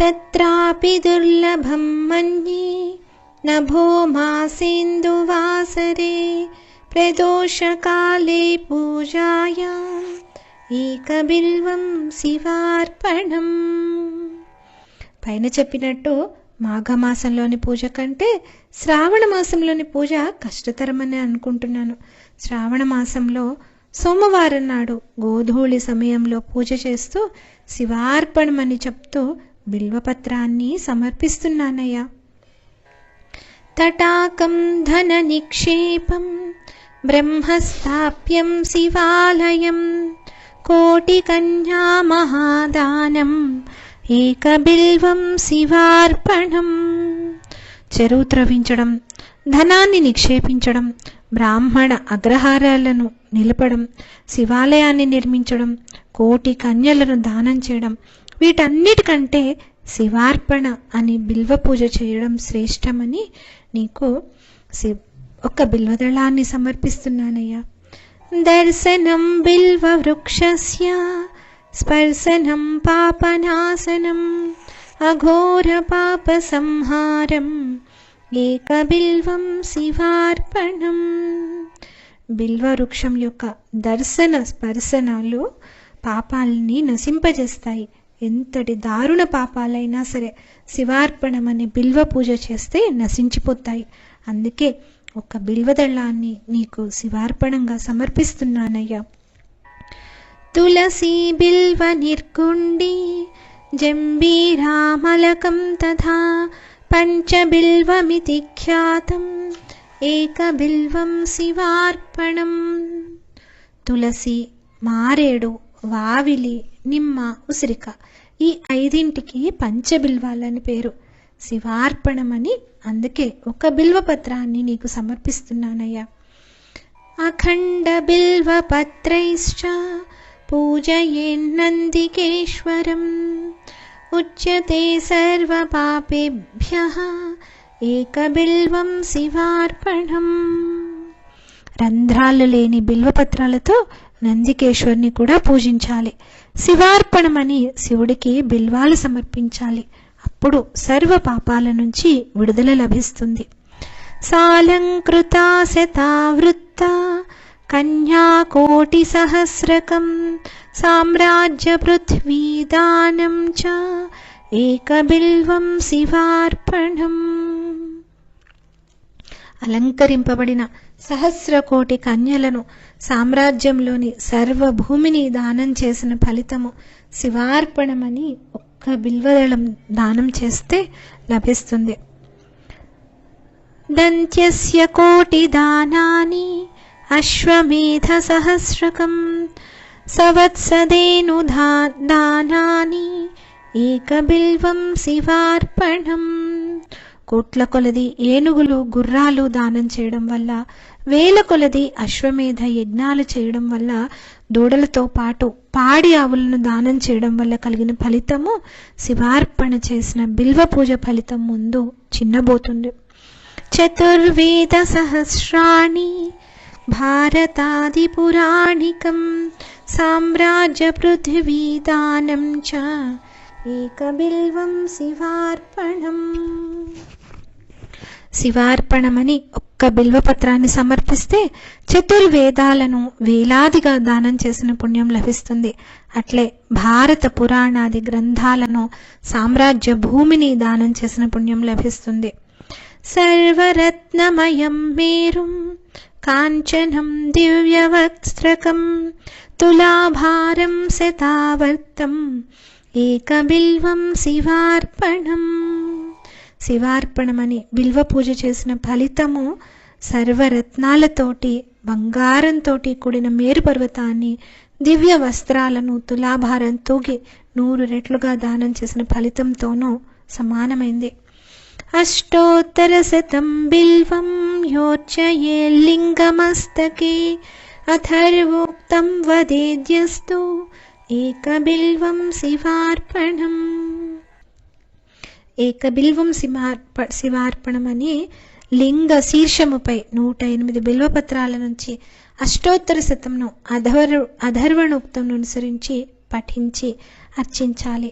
తత్రాపి దుర్లభం మన్యే నభో మాసేందువాసరే ప్రదోషకాలే పూజాయాం ఏకబిల్వం శివార్పణం. పైన చెప్పినట్టు మాఘమాసంలోని పూజ కంటే శ్రావణ మాసంలోని పూజ కష్టతరమని అనుకుంటున్నాను. శ్రావణ మాసంలో సోమవారం నాడు గోధూళి సమయంలో పూజ చేస్తూ శివార్పణమని చెప్తూ బిల్వపత్రాన్ని సమర్పిస్తున్నానయ్యా. తటాకం ధన నిక్షేపం బ్రహ్మస్థాప్యం శివాలయం కోటి కన్యా మహాదానం ఏకబిల్వం శివార్పణం. చెరువు త్రవించడం, ధనాన్ని నిక్షేపించడం, బ్రాహ్మణ అగ్రహారాలను నిలపడం, శివాలయాన్ని నిర్మించడం, కోటి కన్యలను దానం చేయడం, వీటన్నిటికంటే శివార్పణ అని బిల్వ పూజ చేయడం శ్రేష్టమని నీకు ఒక బిల్వదళాన్ని సమర్పిస్తున్నానయ్యా. దర్శనం బిల్వ వృక్షస్య స్పర్శనం పాపనాశనం అఘోర పాప సంహారం ఏకబిల్వం శివార్పణం. బిల్వ వృక్షం యొక్క దర్శన స్పర్శనాలు పాపాలని నశింపజేస్తాయి. ఎంతటి దారుణ పాపాలైనా సరే శివార్పణం అనే బిల్వ పూజ చేస్తే నశించిపోతాయి. అందుకే ఒక బిల్వదళాన్ని నీకు శివార్పణంగా సమర్పిస్తున్నానయ్యా. తులసీ బిల్వ నిర్గుండి జంబీరామలకం తథా పంచబిల్వమితి ఖ్యాతం ఏకబిల్వం శివార్పణం. తులసి, మారేడు, వావిలి, నిమ్మ, ఉసిరిక ఈ 5ంటికి పంచబిల్వాలని పేరు. శివార్పణమని అందుకే ఒక బిల్వపత్రాన్ని నీకు సమర్పిస్తున్నానయ్యా. అఖండ బిల్వపత్రైశ్చ పూజయేన్నందికేశ్వరం ఉచ్యతే సర్వపాపేభ్యః ఏకబిల్వం శివార్పణం. రంధ్రాలు లేని బిల్వపత్రాలతో నందికేశ్వరుని కూడా పూజించాలి. శివార్పణమని శివుడికి బిల్వాలు సమర్పించాలి. అప్పుడు సర్వ పాపాల నుంచి విడుదల లభిస్తుంది. సాలంకృత శతావృత్త కన్యాకోటి సహస్రకం సామ్రాజ్య పృథ్వీదానం చ ఏకబిల్వం శివార్పణం. అలంకరింపబడిన సహస్రకోటి కన్యలను, సామ్రాజ్యంలోని సర్వభూమిని దానం చేసిన ఫలితము శివార్పణమని ఒక్క బిల్వదళం దానం చేస్తే లభిస్తుంది. దంత్యస్య కోటి దానాని అశ్వమేధ సహస్రకం సవత్సదేను దానాని ఏకబిల్వం శివార్పణం. కోట్ల కొలది ఏనుగులు, గుర్రాలు దానం చేయడం వల్ల, వేల కొలది అశ్వమేధ యజ్ఞాలు చేయడం వల్ల, దూడలతో పాటు పాడి ఆవులను దానం చేయడం వల్ల కలిగిన ఫలితము శివార్పణ చేసిన బిల్వ పూజ ఫలితం ముందు చిన్నబోతుంది. చతుర్వేద సహస్రాణి భారతాది పురాణికం సామ్రాజ్య పృథ్వీదానం చ ఏకబిల్వం శివార్పణం. శివార్పణమని ఒక్క బిల్వపత్రాన్ని సమర్పిస్తే చతుర్వేదాలను వేలాదిగా దానం చేసిన పుణ్యం లభిస్తుంది. అట్లే భారత పురాణాది గ్రంథాలను, సామ్రాజ్య భూమిని దానం చేసిన పుణ్యం లభిస్తుంది. సర్వరత్నమయం మేరుం కాంచనం దివ్యవక్త్రకం తులాభారం శతావర్తం ఏకబిల్వం శివార్పణం. శివార్పణమని బిల్వ పూజ చేసిన ఫలితము సర్వరత్నాలతోటి, బంగారంతో కూడిన మేరు పర్వతాన్ని, దివ్య వస్త్రాలను, తులాభారం తూగి 100 రెట్లుగా దానం చేసిన ఫలితంతోనూ సమానమైంది. అష్టోత్తరశతం బిల్వం యోర్చయే లింగమస్తకే అథర్వోక్తం వదేద్యస్తు ఏకబిల్వం శివార్పణం. ఏకబిల్వం శివార్పణమని లింగ శీర్షముపై 108 బిల్వపత్రాల నుంచి అష్టోత్తర శతంను అధర్వణోక్తంను అనుసరించి పఠించి అర్చించాలి.